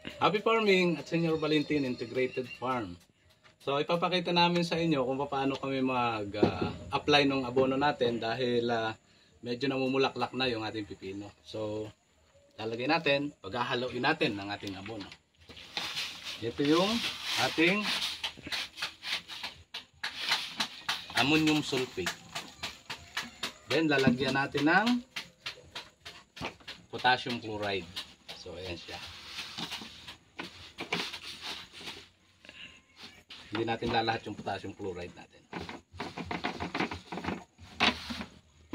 Happy farming at Senyor Valentin Integrated Farm. So ipapakita namin sa inyo kung paano kami mag-apply ng abono natin dahil medyo namumulaklak na yung ating pipino. So lalagay natin, paghahaloin natin ng ating abono. Ito yung ating ammonium sulfate. Then lalagyan natin ng potassium chloride. So ayan siya. Hindi natin lalahat yung potassium chloride natin.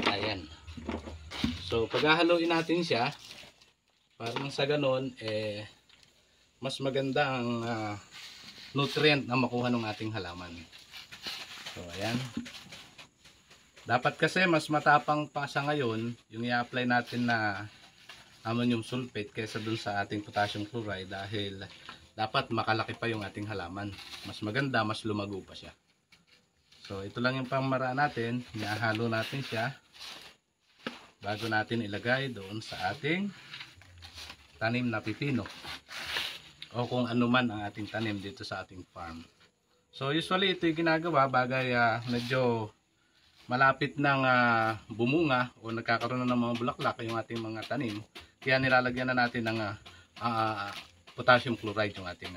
Ayan. So paghahaloin natin siya para sa ganon mas maganda ang nutrient na makuha ng ating halaman. So ayan. Dapat kasi mas matapang pa sa ngayon yung i-apply natin na ammonium sulfate kaysa dun sa ating potassium chloride dahil dapat makalaki pa yung ating halaman. Mas maganda, mas lumago pa siya. So ito lang yung pamamaraan natin. Ihahalo natin siya bago natin ilagay doon sa ating tanim na pipino o kung ano man ang ating tanim dito sa ating farm. So usually ito yung ginagawa bagay medyo malapit ng bumunga o nagkakaroon na ng mga bulaklak yung ating mga tanim. Kaya nilalagyan na natin ng potassium chloride yung ating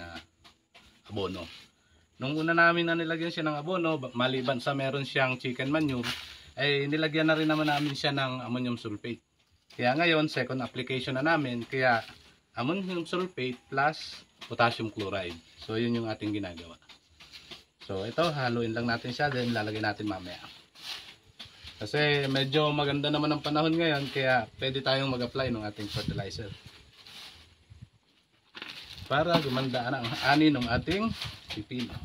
abono. Nung una namin na nilagyan siya ng abono, maliban sa meron siyang chicken manure, ay nilagyan na rin naman namin siya ng ammonium sulfate. Kaya ngayon, second application na namin, kaya ammonium sulfate plus potassium chloride. So yun yung ating ginagawa. So ito, haluin lang natin siya, then lalagay natin mamaya. Kasi medyo maganda naman ang panahon ngayon, kaya pwede tayong mag-apply ng ating fertilizer para gumanda ang ani ng ating pipino.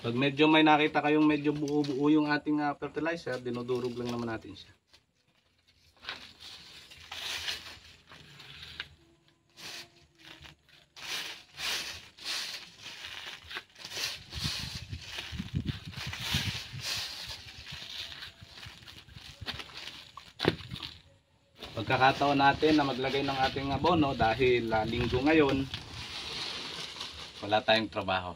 Pag medyo may nakita kayong medyo buo-buo yung ating fertilizer, dinudurog lang naman natin siya. Pagkakataon natin na maglagay ng ating abono dahil linggo ngayon, wala tayong trabaho.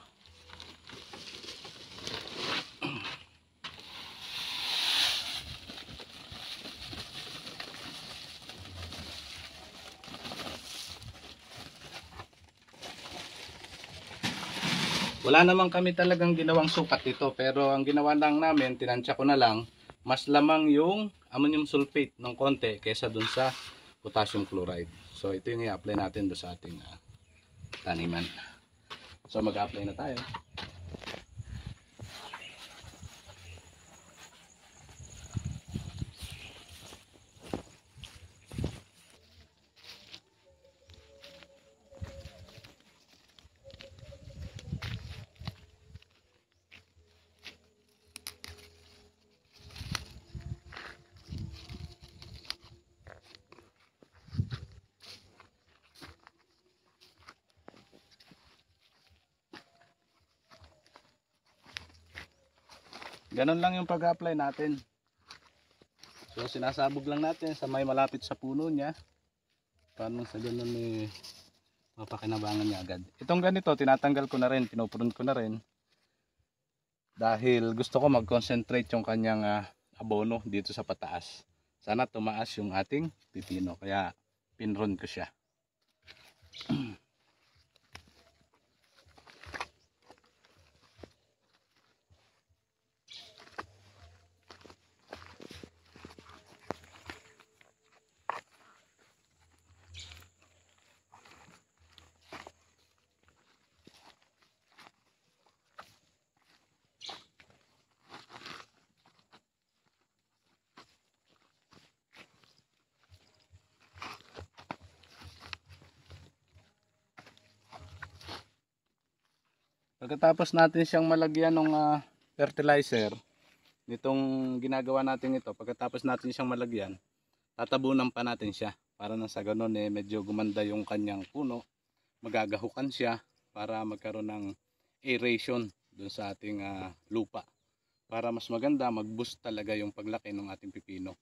Wala naman kami talagang ginawang sukat dito, pero ang ginawa lang namin, tinansya ko na lang, mas lamang yung ammonium sulfate ng konti kaysa dun sa potassium chloride. So ito yung i-apply natin doon sa ating taniman. So mag-apply na tayo. Ganon lang yung pag-apply natin. So sinasabog lang natin sa may malapit sa puno niya. Paano sa ganon mapakinabangan niya agad. Itong ganito tinatanggal ko na rin, pinupurun ko na rin. Dahil gusto ko mag-concentrate yung kanyang abono dito sa pataas. Sana tumaas yung ating pipino. Kaya pinrun ko siya. Pagkatapos natin siyang malagyan ng fertilizer, nitong ginagawa natin ito, pagkatapos natin siyang malagyan, tatabunan pa natin siya para na sa ganun medyo gumanda yung kanyang puno, magagahukan siya para magkaroon ng aeration dun sa ating lupa para mas maganda, mag-boost talaga yung paglaki ng ating pipino.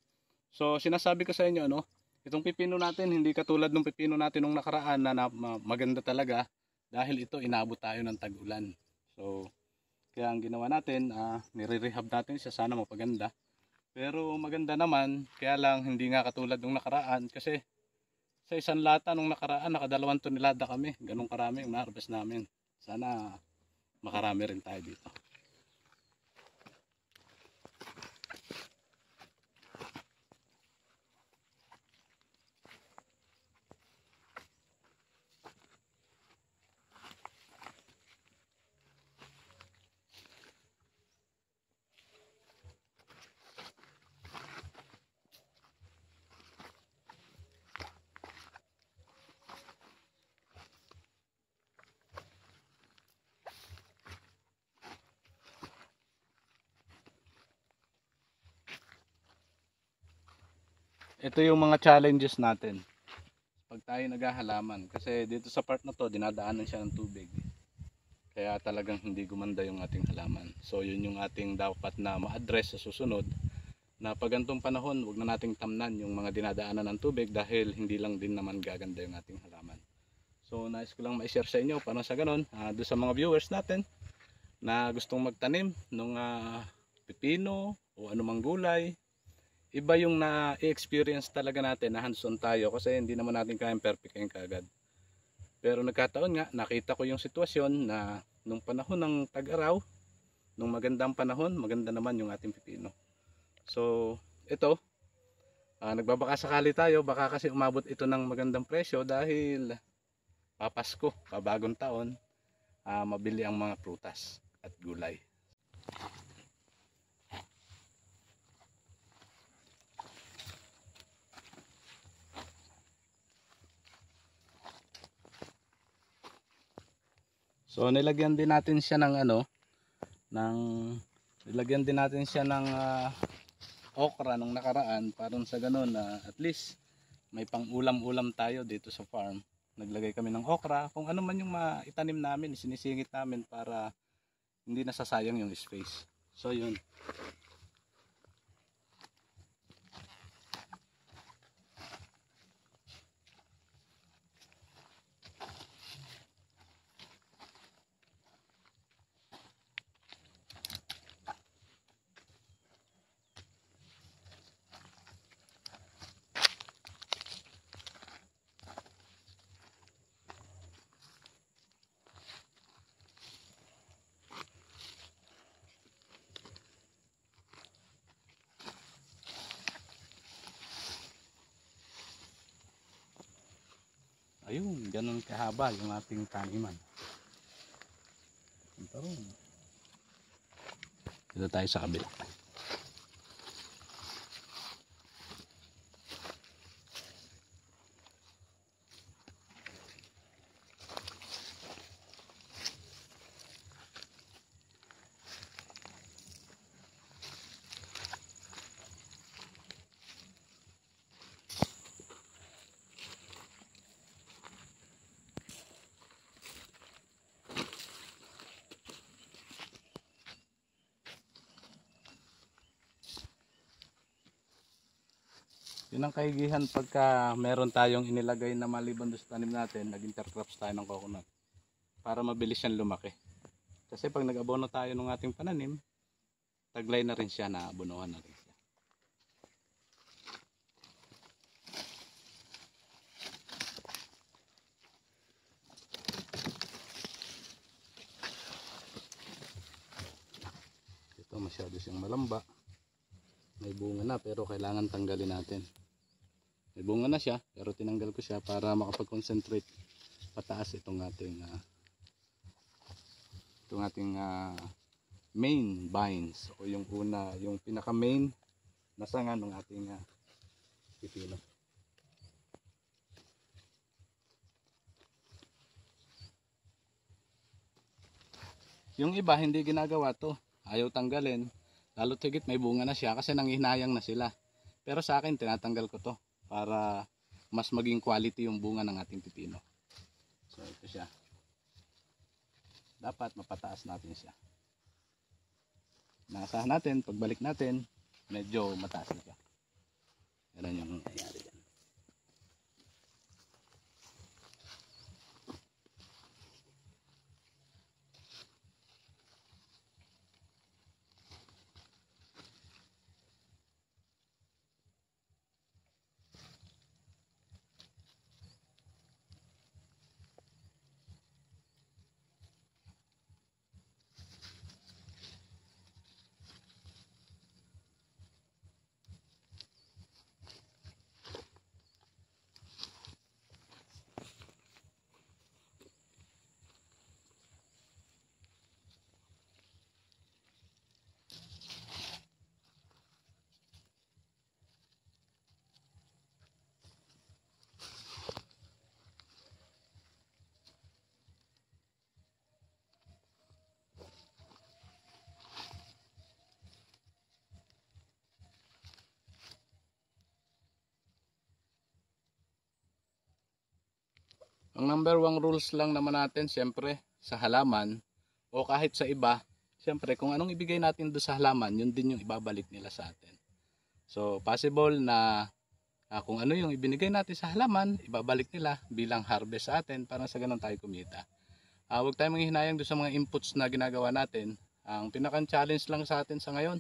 So sinasabi ko sa inyo, itong pipino natin hindi katulad ng pipino natin nung nakaraan na maganda talaga dahil ito inabot tayo ng tag-ulan. So kaya ang ginawa natin, nire-rehab natin siya, sana mapaganda. Pero maganda naman, kaya lang hindi nga katulad nung nakaraan kasi sa isang lata nung nakaraan, nakadalawang tonelada kami. Ganun karami yung na-harvest namin. Sana makarami rin tayo dito. Ito yung mga challenges natin pag tayo naghahalaman. Kasi dito sa part na to, dinadaanan siya ng tubig. Kaya talagang hindi gumanda yung ating halaman. So yun yung ating dapat na ma-address sa susunod. Na pag ganitong panahon, huwag na nating tamnan yung mga dinadaanan ng tubig dahil hindi lang din naman gaganda yung ating halaman. So nais ko lang ma-share sa inyo paano sa ganun. Doon sa mga viewers natin na gustong magtanim ng pipino o anumang gulay. Iba yung na-experience talaga natin na hands-on tayo kasi hindi naman natin kayang perfect yung kagad. Pero nagkataon nga, nakita ko yung sitwasyon na nung panahon ng tag-araw, nung magandang panahon, maganda naman yung ating pipino. So, ito, nagbabaka sakali tayo, baka kasi umabot ito ng magandang presyo dahil papasko, pabagong taon, mabili ang mga prutas at gulay. So nilagyan din natin siya ng nilagyan din natin siya ng okra nung nakaraan para sa ganun na at least may pang-ulam-ulam tayo dito sa farm. Naglagay kami ng okra, kung ano man yung maitanim namin, sinisingit namin para hindi nasasayang yung space. So yun. Ayun, ganun kahaba yung ating taniman. Dito tayo sa kabila. Yun ang kaigihan pagka meron tayong inilagay na maliban doon sa tanim natin, nag-intercrops tayo ng coconut para mabilis siyang lumaki. Kasi pag nag-abono tayo ng ating pananim, taglay na rin siya, na abonohan na rin siya. Ito masyado siyang malamba. May bunga na pero kailangan tanggalin natin. May bunga na siya pero tinanggal ko siya para makapag-concentrate pataas itong ating main vines o yung pinaka main na sanga ng ating pipino. Yung iba hindi ginagawa to, ayaw tanggalin. Lalo tigit may bunga na siya kasi nanghihinayang na sila. Pero sa akin tinatanggal ko to para mas maging quality yung bunga ng ating pipino. So ito siya. Dapat mapataas natin siya. naasahan natin, pagbalik natin, medyo mataas na siya. Ganun yung nangyayari dyan. Ang number 1 rules lang naman natin, siyempre, sa halaman o kahit sa iba, siyempre, kung anong ibigay natin doon sa halaman, yun din yung ibabalik nila sa atin. So, possible na kung ano yung ibinigay natin sa halaman, ibabalik nila bilang harvest sa atin para sa ganun tayo kumita. Huwag tayong manghihinayang doon sa mga inputs na ginagawa natin. Ang pinaka-challenge lang sa atin sa ngayon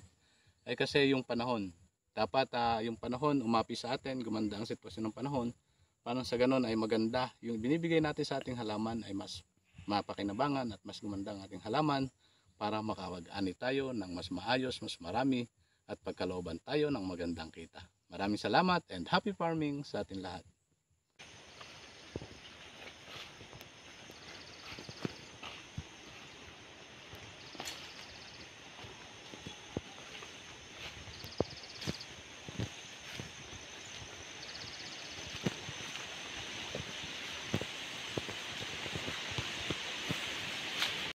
ay kasi yung panahon. Dapat yung panahon umapi sa atin, gumanda ang sitwasyon ng panahon. Para sa ganun ay maganda. Yung binibigay natin sa ating halaman ay mas mapakinabangan at mas gumanda ang ating halaman para makawag-ani tayo ng mas maayos, mas marami at pagkalooban tayo ng magandang kita. Maraming salamat and happy farming sa ating lahat.